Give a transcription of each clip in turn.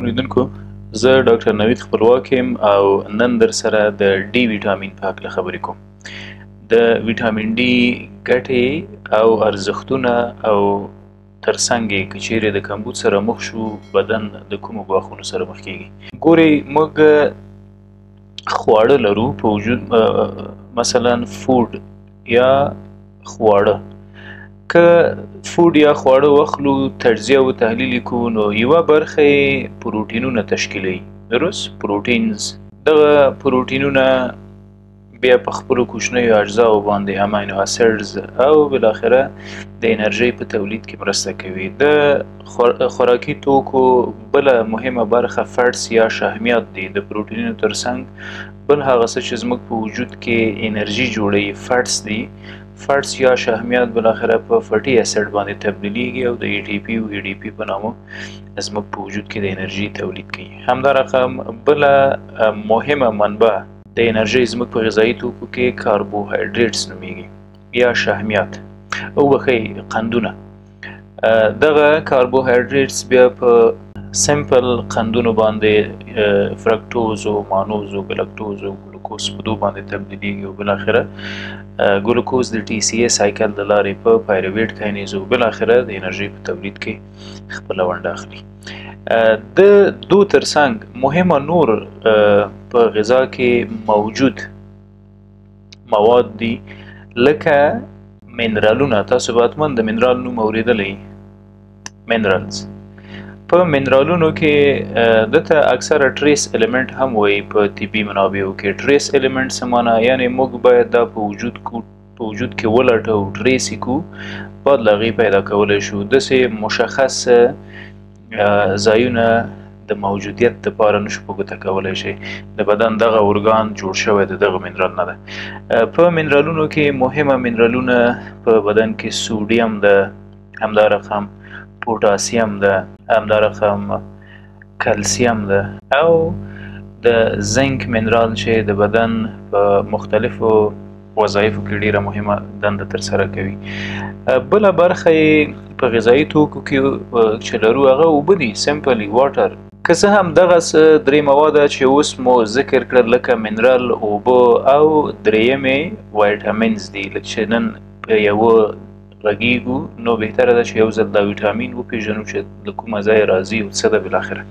اوریدونکو زه ډاکټر نوید خپلواک یم او نن در سره د ډي ویټامین په هکله خبرې کوم. د ویټامین ډي ګټې او ارزښتونه او ترڅنګ یې که چیرې د کمبود سره مخ شو بدن د کومو ګواښونو سره مخ کیږي. ګورئ موږ خواړه لرو په وجود، مثلا فود یا خواړه. که فود یا خواړه واخلو تجزیه او تحلیل کوو نو یوه برخه یې پروټینونه تشکیلوي، درست؟ پروټینز. دغه پروټینونه بیا په خپلو کوچنیو اجزاو باندې امینو اسیډز او بالاخره د انرژۍ په تولید کې مرسته کوي. د خوراکي توکو بله مهمه برخه فټس یا شحمیات دي. د پروټینونو ترڅنګ بل هغه څه چې زموږ په وجود کې انرژي جوړوي فټس دي. فټس یا شحمیات بالاخره په فټي اسید باندې تبدیلیږي او د ATP او ADP په نامه زموږ په وجود کې د انرژي تولید کوي. همدارقم بله مهمه منبع د انرژۍ زموږ په غذایي توکو کې کاربوهایډریټس نومیږي یا شحمیات او بخښئ قندونه. دغه کاربوهایډریټس بیا په سمپل قندونو باندې فرکټوز او مانوز او ګلکټوز او ګلوکوز په دو باندې تبدیلیږي او بالاخره ګلوکوز د TCA سایکل د لارې په پایرویټ کاینیز او بالاخره د انرژۍ په تولید کې خپله ونډه اخلي. د دو ترڅنګ مهمه نور په غذا کې موجود مواد دي لکه منرالونه. تاسو به حتما د منرال نوم اورېدلی، منرالز. په منرالونو کې دته اکثره ټریس الیمنټ هم وایي په طبي منابعو کې. ټریس الیمنټ څه معنا؟ یعنې موږ باید دا په وجود کې ولټو، ټریس یې کړو، بعد له هغې پیدا کولی شو. داسې مشخص ځایونه د موجودیت دپاره نشو په ګوته کولی شي. د بدن دغه ارګان جوړ شوی د دغه منرال نه ده. په منرالونو کې مهمه منرالونه په بدن کې سوډیم ده، همدارقم پوټاسیم ده، همدارقم کلسیم ده او د زنک منرال چې د بدن په مختلفو وظایفو کې ډیره مهمه دنده ترسره کوي. بله برخه یې په غذایي توکو کې چې لرو هغه اوبه دي، سمپلی واټر. که څه هم دغسې درې مواد چې اوس مو ذکر کړل لکه منرال، اوبه او درېیمې وایټامینز دي چې نن په یوه غږیږو، نو بهتره ده چې یو ځل دا ویټامین وپېژنو چې له کومه ځایه راځي او څه ده بالاخره.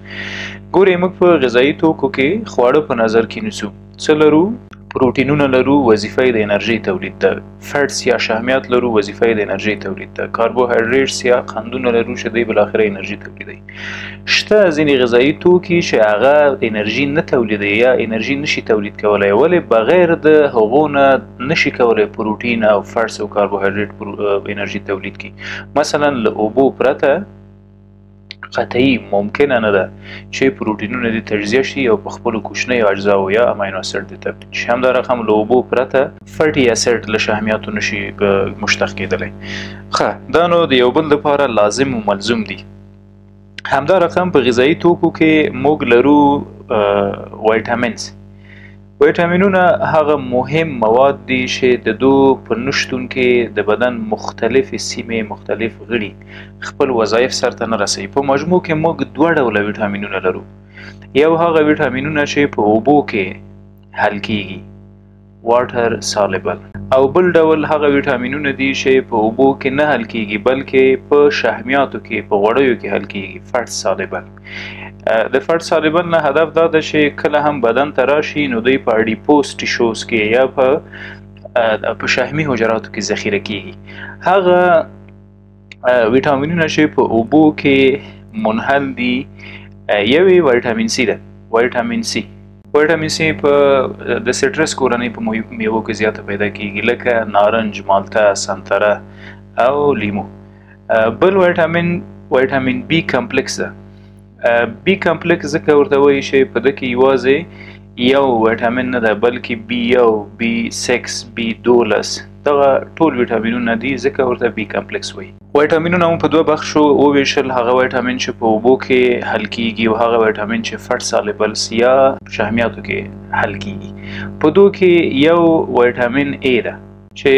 ګورئ موږ په غذایي توکو کې خواړه په نظر کې نیسو. څه لرو؟ پروټینونه لرو، وظیفه یې د انرژۍ تولید ده. فټس یا شحمیات لرو، وظیفه یې د انرژۍ تولید ده. کاربوهایډریټس یا قندونه لرو چې دوی بالاخره انرژي تولیدوي. شته ځینې غذایي توکي چې هغه انرژي نه تولیدوي یا انرژي نشي تولید کولی. ولې؟ بغیر د هغو نه نشي کولی پروټین او فټس او کاربوهایډریټ انرژي تولید کړي. مثلا له اوبو پرته قطعي ممکنه نه ده چې پروټینونه دې تجزیه شي او په خپلو کوچنیو اجزاو یا امینو اسید دې تبدیل شي. همدارقم له اوبو پرته فټي اسید له شحمیاتو نشي مشتق کېدلی. ښه، دا نو د یو بل لپاره لازم و ملزوم دي. همدارقم په غذایي توکو کې موږ لرو وایټامینز. وایټامینونه هغه مهم مواد دي چې د دو په نشتون کې د بدن مختلفې سیمې، مختلف غړي خپل وظایف سرته نه رسوي. په مجموع کې موږ دوه ډوله ویټامینونه لرو. یو هغه ویټامینونه چې په اوبو کې حل کیږي، واټر سالبل، او بل ډول هغه ویټامینونه دي چې په اوبو کې نه حل کیږي بلکې په شحمیاتو کې، په غوړیو کې حل کیږي، فټ سالبل. د فټ سالبل نه هدف دا ده چې کله هم بدن ته راشي نو دوی په اډیپوس ټیشوز کې یا په شحمي حجراتو کې ذخیره کیږي. هغه ویټامینونه چې په اوبو کې منحل دي، یوې وایټامین سي ده. وایټامین سي په د سټرس کورنۍ په میوو کې زیاته پیدا کیږي لکه نارنج، مالټه، سنتره او لیمو. بل وایټامین بي کمپلیکس ده. بي کمپلیکس ځکه ورته وایي چې په ده کې یوازې یو وایټامین نه ده بلکې B1، B6، B12 دغه ټول ویټامینونه دي، ځکه ورته بي کمپلیکس وایي. وایټامینونه مو په دوه بخشو وویشل، هغه وایټامین چې په اوبو کې حل کیږي او هغه وایټامین چې فټ سالبلز یا شحمیاتو کې حل کیږي. په دو کې یو وایټامین A ده چې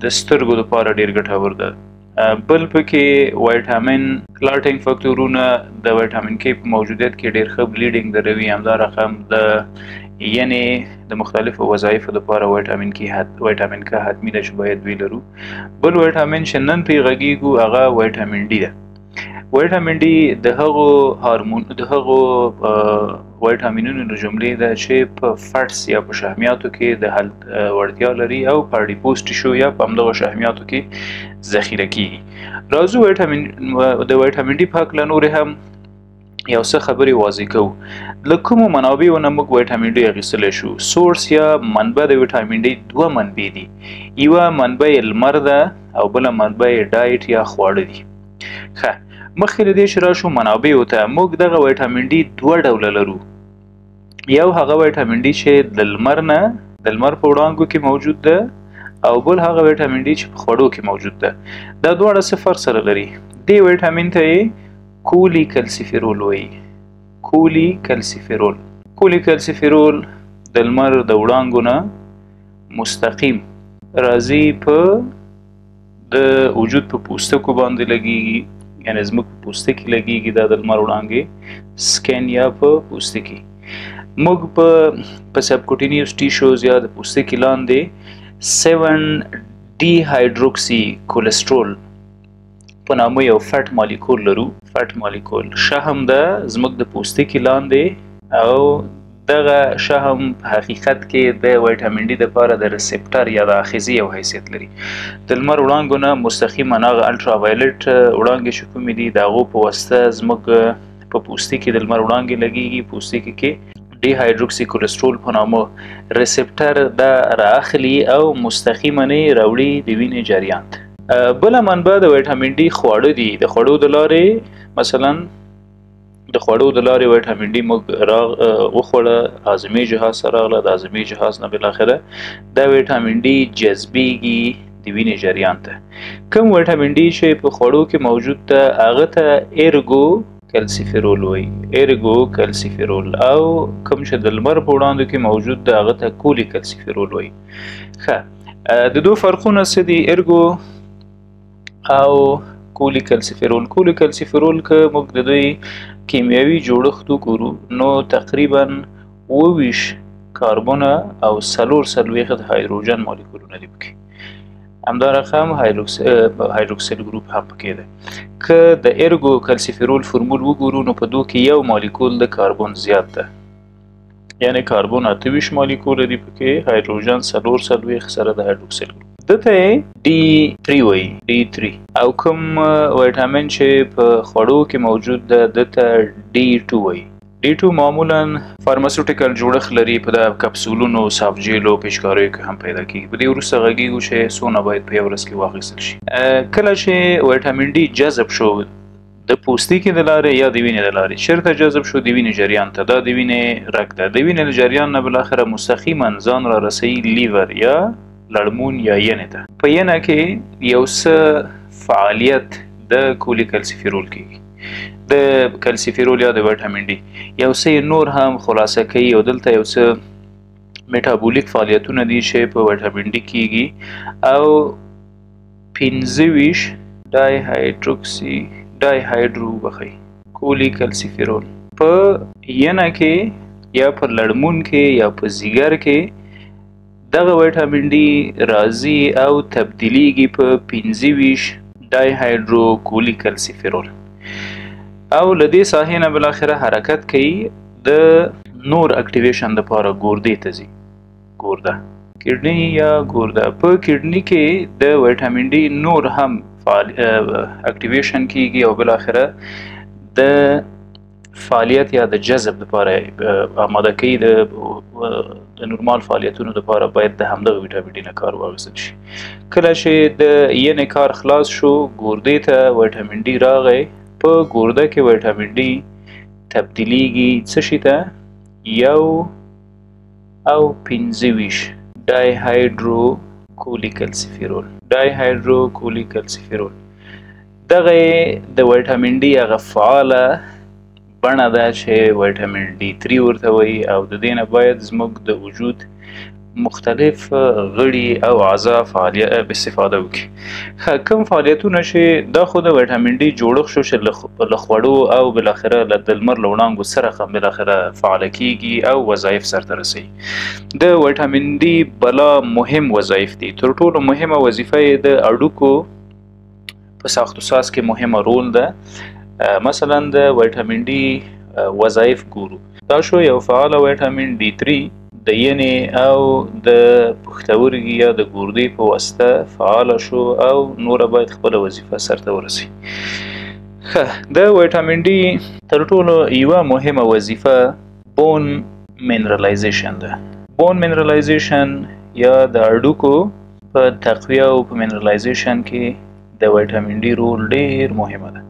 د سترګو لپاره ډیر ګټور ده. بل پکې وایټامین کلاټینګ فاکتورونه د وایټامین کې په موجودیت کې ډېر ښه بلیډینګ دروي. همدا رقم د یعنی د مختلفو وظایفو لپاره وایټامین کې حتمی ده چې باید وی لرو. بل وایټامین چې نن پې غږیږو هغه وایټامین ډي ده. وایټامین ډي د هغو وایټامینونو د جملې ده چې په فټس یا په شحمیاتو کې د حل وړتیا لري او په اډیپوز ټیشو یا په همدغه شحمیاتو کې ذخیره کیږي. راځو د وایټامین ډي په هکله نورې هم یو څه خبرې واضح کوو. له کومو منابعو نه موږ وایټامین ډي اخیستلی شو؟ سورس یا منبع د وایټامین ډي دوه منبع دي. یوه منبع لمر ده او بله منبع ډایټ یا خواړه دي. ښه، مخکې له دې چې راشو منابعو ته، موږ دغه وایټامین ډي دوه ډوله لرو. یو هغه وایټامین ډي چې د لمر په وړانګو کې موجود ده او بل هغه وایټامین ډي چې په خوړو کې موجود ده. دا دواړه څه فرق سره لري؟ دې وایټامین ته یې کولی کلسیفیرول وایي. کولی کلسیفیرول د لمر د وړانګو نه مستقیم راځي په د وجود په پوستکو باندې لګیږي، یعنی زموږ په پوستکي لګیږي دا د لمر وړانګې، سکین یا په پوستکي. موږ په سبکوټینیوس ټیشوز یا د پوستکي لاندې 7 ډي هایدروکسي کولسټرول په نامه یو فټ مالیکول لرو. فټ مالیکول شحم ده زموږ د پوستکي لاندې، او دغه شحم په حقیقت کې د وایټامین ډي دپاره د ریسپټر یا د آخذې یو حیثیت لري. د لمر وړانګو نه مستقیما هغه الټرا وایلټ وړانګې چې کومې دي د هغو په واسطه زموږ په پوستکي د لمر وړانګې لګیږي. پوستکي کې ډي هایدروکسي کولسټرول په نامه ریسپټر دا رااخلي او مستقیما یې راوړي د وینې جریان ته. بله منبع د وایټامین ډي خواړه دي. د خوړو د لارې مثلا د خوړو د لارې وایټامین ډي موږ وخوړه، هاضمي جهاز ته راغله، د هاضمي جهاز نه بالاخره دا وایټامین ډي جذبیږي د وینې جریان ته. کوم وایټامین ډي چې په خوړو کې موجود ده هغه ته ایرګو کلسیفیرول وایي. ایرګو کلسیفیرول. او کوم چې د لمر په وړاندو کې موجود ده هغه ته کولی کلسیفیرول وایي. ښه، د دوه فرقونه څه دي؟ ایرګو او کولی کلسیفیرول. کولی کلسیفیرول که موږ د دوی کیمیاوي جوړښت وګورو نو تقریبا 28 کاربونه او 40 هایدروجن مالیکولونه دي پکې. همدا رقم هایدروکسیل ګروپ هم پکې ده. که د ایرګو کلسیفیرول فرمول وګورو نو په دوه کې یو مالیکول د کاربن زیات ده، یعنی کاربن 28 مالیکول دي پکې، هایدروجن 40 سره د هایدروکسیل ګروپ. دته D3 وایي. D3. او کوم وایټامین چې په خوړو کې موجود ده دته D2 وایي. D2 معمولا فارماسوټیکل جوړښت لري، په د کپسولونو، سافجیلو، پیچکاریو کې هم پیدا کیږي. په دې وروسته غږیږو چې څونه باید په یو ورځ کې واخیستل شي. کله چې وایټامین ډي جذب شو د پوستکي د لارې یا د وینې د لارې، چېرته جذب شو؟ د وینې جریان ته. دا د وینې رګ ده. د وینې د جریان نه بالاخره مستقیما ځان را رسوي لیور یا لړمون یا ینې ته. په ینه کې یو څه فعالیت د کولی کلسیفیرول کیږي، د کلسیفیرول یا د وایټامین ډي. یو څه نور هم خلاصه کوي او دلته یو څه میټابولیک فعالیتونه دي چې په وایټامین ډي کیږي، او 25 ډای هایدرو بخي کولی کلسیفیرول په ینه کې یا په لړمون کې یا په ځیګر کې دغه وایټامین ډي راځي او تبدیلیږي په 25 ډای هایدرو کولی کلسیفیرول، او له دې ساحې نه بالاخره حرکت کوي د نور اکټیویشن دپاره ګردې ته ځي. ګرده، کډني یا ګرده. په کډني کې د وایټامین ډي نور هم اکټیویشن کیږي او بالاخره د فعالیت یا د جذب دپاره آماده کوي. د نورمال فعالیتونو دپاره باید د همدغه ویټامین ډي نه کار واخیستل شي. کله چې د ینې کار خلاص شو، ګردې ته وایټامین ډي راغی، په ګرده کې وایټامین ډي تبدیلیږي څه شي ته؟ یو او 25 ډای هایدرو کولی کلسیفیرول. ډای هایدرو کولی کلسیفیرول دغه د وایټامین ډي هغه فعاله بڼه ده چې وایټامین D3 ورته وایي، او د دې نه باید زموږ د وجود مختلف غړي او اعضاء فعالیت استفاده وکړي. کوم فعالیتونه چې دا خو د ویټامین ډي جوړښت شو چې له خوړو او بالاخره د لمر له وړانګو سره بالاخره فعاله کیږي او وظایف سرته رسوي. د ویټامین ډي بلا مهم وظایف دي. تر ټولو مهمه وظیفه یې د هډوکو په ساختو ساز کې مهمه رول ده. مثلا د ویټامین ډي وظایف ګورو. دا شو یو فعال ویټامین ډي 3 د ینې او د پښتورګي یا د ګردې په واسطه فعال شو او نور باید خپل وظیفه سرته ورسي. د ویټامین ډي تر ټولو یوه مهمه وظیفه بون منرالایزیشن ده. بون منرالایزیشن یا د هډوکو په تقویه او په منرالایزیشن کې د ویټامین ډي رول ډیر مهمه ده.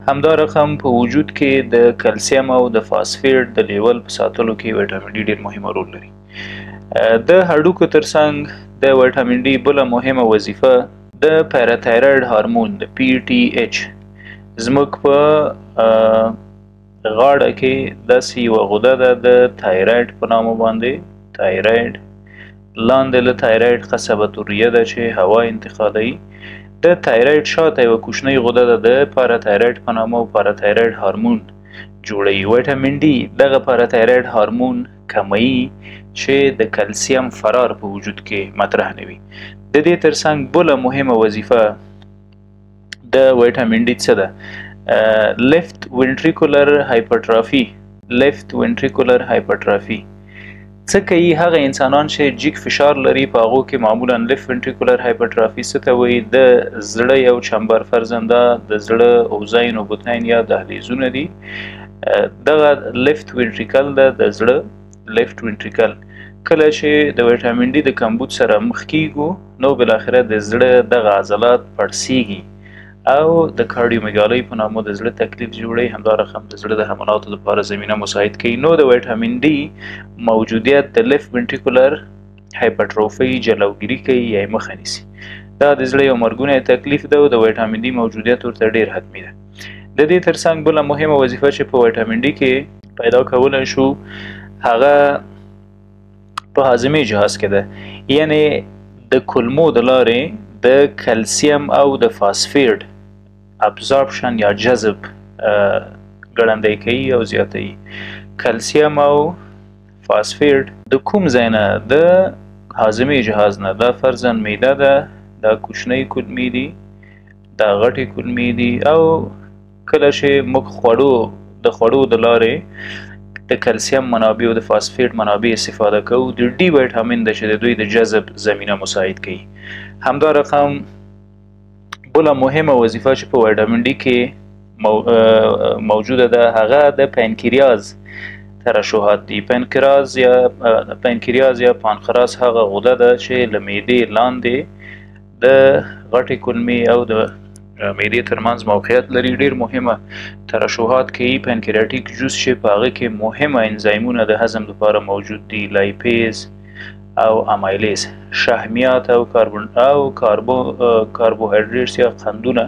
همدا رقم په وجود کې د کلسیم او د فاسفیټ د لیول په ساتلو کې ویټامین ډي ډیر مهمه رول لري. د هډوکو ترڅنګ د ویټامین ډي بله مهمه وظیفه د پیراتایرویډ هارمون د PTH زموږ په غاړه کې داسې یوه غده ده د تایراید په نامه باندې. تایراید لاندې له تایراید قصبه الریه ده چې هوا انتقالوي. د تایراید شاته یوه کوچنۍ غده ده د پاراتایراید په نامه او پاراتایراید هارمون جوړوي. ویټامین ډي دغه پاراتایراید هارمون کموي چې د کلسیم فرار په وجود کې مطرح نه وي. د دې ترڅنګ بله مهمه وظیفه د ویټامین ډي څه ده؟ لیفت وینټریکولر هایپرټرافي. لیفت وینټریکولر هایپرټرافي څه کوي؟ هغه انسانان چې جګ فشار لري په هغو کې معمولا لیفت وینټریکولر هایپرټرافي څه ته وایي؟ د زړه یو چمبر فرزنده د زړه اوزاین او بطنین یا دهلیزونه دي. دغه لیفت وینټریکل ده د زړه لیفت وینټریکل. کله چې د ویټامین ډي د کمبود سره مخ کیږو نو بالاخره د زړه دغه عضلات پړسیږي او د کارډیومیګالۍ په نامه د زړه تکلیف جوړوي. همدا رقم د زړه د حملاتو لپاره زمینه مساعد کوي. نو د ویټامین ډي موجودیت د لیفت وینټریکولر هایپرټروفي جلوګیري کوي یا یې مخه نیسي. دا د زړه یو مرګونی تکلیف ده او د ویټامین ډي موجودیت ورته ډیر حتمي ده. د دې ترڅنګ بله مهمه وظیفه چې په ویټامین ډي کې پیدا کولی شو هغه په هاضمې جهاز کې ده. یعنې د کولمو د لارې د کلسیم او د فاسفیټ ابزاربشن یا جذب ګړندی کوي او زیاتوي. کلسیم او فاسفیټ د کوم ځای نه؟ د هاضمې جهاز نه. دا فرضاً معده ده، دا کوچنۍ کولمې دي، دا غټې کولمې دي او کله چې موږ د خوړو د لارې د کلسیم منابع او د فاسفیټ منابع استفاده کوو، د ډي ویټامین ده چې د دوی د جذب زمینه مساعد کوي. همدا رقم بله مهمه وظیفه چې په ویټامین ډي کې موجوده ده هغه د پنکریاز ترشحات دي. پنکریاز یا پانخراس هغه غده ده چې له معدې لاندې د غټې کولمې او د معدې ترمنځ موقعیت لري. ډیر مهمه ترشحات کوي. پنکریاټیک جوس چې په هغه کې مهمه انزایمونه د هضم لپاره موجود دي، لایپیز او امایلیز. شحمیات او کاربوهایډریټس یا قندونه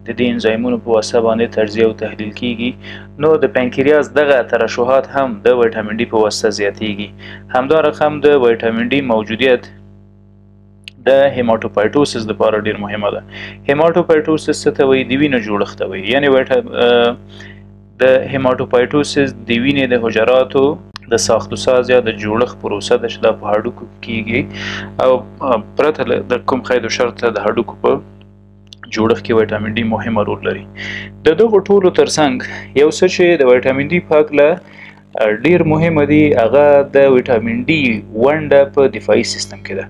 د دې انزایمونو په واسطه باندې تجزیه او تحلیل کیږي. نو د پنکریاس دغه ترشحات هم د ویټامین ډي په واسطه زیاتیږي. همدا رقم د ویټامین ډي موجودیت د هیماټوپایټوسس لپاره ډیر مهمه ده. هیماټوپایټوسس څه ته وایي؟ د وینې جوړښت ته وایي. یعنې د هیماټوپایټوسس د وینې د حجراتو د ساختو ساز یا د جوړښت پروسه ده چې دا په هډوکو کیږي او پرته د کوم قید و شرطه د هډوکو په جوړښت کې ویټامین ډي مهمه رول لري. د دغو ټولو ترڅنګ یو څه چې د ویټامین ډي په هکله ډیر مهمه دي هغه د ویټامین ډي ونډه په دفاعي سیستم کې ده.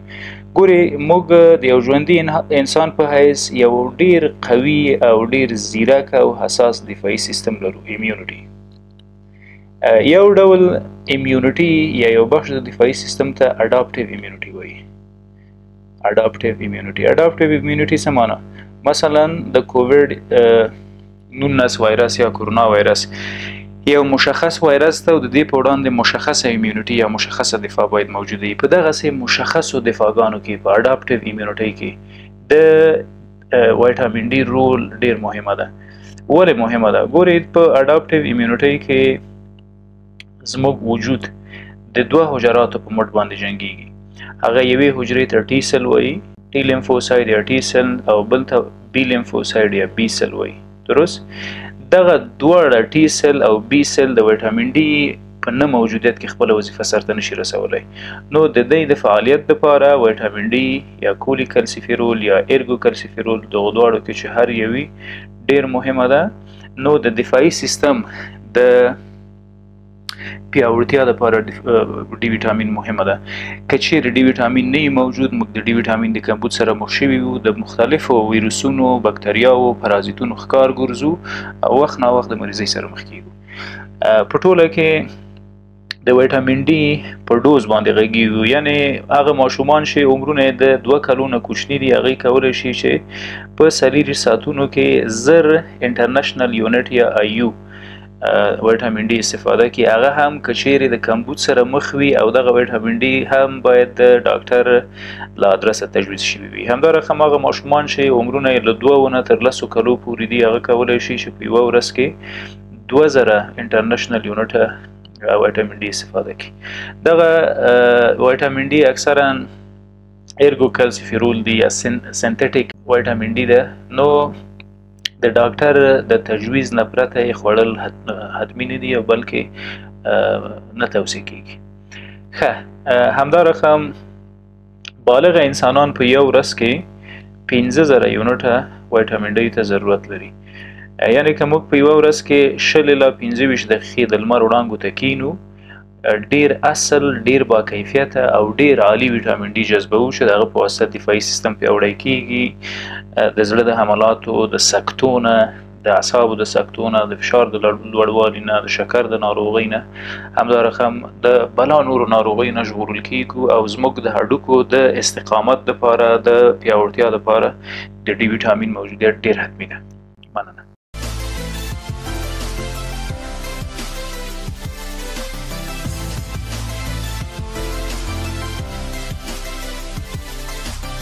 ګورې موږ د یو ژوندي انسان په حیث یو ډیر قوي او ډیر ځیرک او حساس دفاعي سیستم لرو، امیونټي. یو ډول امیونټي یا یو بخش د دفاعي سیستم ته اډاپټیو امیونټي وایي. اډاپټیو امیونټي څه معنی؟ مثلا د کوویډ 19 وایرس یا کورونا وایرس یو مشخص وایرس ته او د دې په وړاندې مشخصه امیونټي یا مشخصه دفاع باید موجوده وي. په دغسې مشخصو دفاعګانو کې په اډاپټیو امیونټي کې د ویټامین ډي رول ډیر مهمه ده. ولې مهمه ده؟ ګورئ په اډاپټیو امیونټي کې زموږ وجود د دوه حجراتو په مټ باندې جنګیږي. هغه یوې حجرې ته ټي سل وایي، ټي لیمفوساید یا ټي سل، او بل ته بي لیمفوساید یا بي سل وایي. درست؟ دغه دواړه ټي سل او بي سل د ویټامین ډي په نه موجودیت کې خپل وظیفه سرته نشي رسولی. نو د دې د فعالیت لپاره ویټامین ډي یا کولی کلسیفیرول یا ارګو کلسیفیرول دغه دواړو کې چې هر یوي ډیر مهمه ده. نو د دفاعي سیستم د پیاوړتیا لپاره ډي ویټامین مهمه ده. که چیرې ډي ویټامین نه موجود، موږ د ډي ویټامین د کمبود سره مخ شوي یو، د مختلفو ویروسونو، بکتریاوو، پرازیتونو ښکار ګرځو او وخت نا وخت د مریضۍ سره مخ کیږو. په ټوله کې د ویټامین ډي په ډوز باندې غږیږو، یعنی هغه ماشومان چې عمرونه د 2 کلونو کوچني دي هغوی کولی شي چې په 40 ساعتونو کې 1000 انټرنیشنل یونټ یا IU ویټامین ډي استفاده کړي. هغه هم که چیرې د کمبود سره مخ وي او دغه ویټامین ډي هم باید د ډاکټر له ادرسه تجویز شوي وي. همدارقم هغه ماشومان چې عمرونه یې له 2 نه تر 10 کلو پورې دي هغه کولی شي چې په یوه ورځ کې 2000 انټرنیشنل یونټه ویټامین ډي استفاده کړي. دغه ویټامین ډي اکثرا ارګو کلسیفیرول دی یا سنتیټیک ویټامین ډي ده. نو د ډاکټر د تجویز نه پرته یې خوړل حتمي نه دي او بلکې نه توصیه کیږي. ښه، همدارقم بالغ انسانان په یو ورځ کې 15000 یونټه ویټامین ډي ته ضرورت لري. یعنی که موږ په یوه ورځ کې 20 الی 25 دقیقې د لمر وړانګو ته کینو، ډیر اصل، ډیر با کیفیته او ډیر عالی ویټامین ډي جذبوو چې د هغه په واسطه دفاعي سیستم پیاوړی کیږي، د زړه د حملاتو، د سکتو نه، د اعصابو د سکتو نه، د فشار د لوړوالي نه، د شکر د ناروغۍ نه، همدارقم د بلا نورو ناروغیو نه ژغورل کیږو او زموږ د هډوکو د استقامت لپاره، د پیاوړتیا لپاره د ډي ویټامین موجودیت ډیر حتمي ده.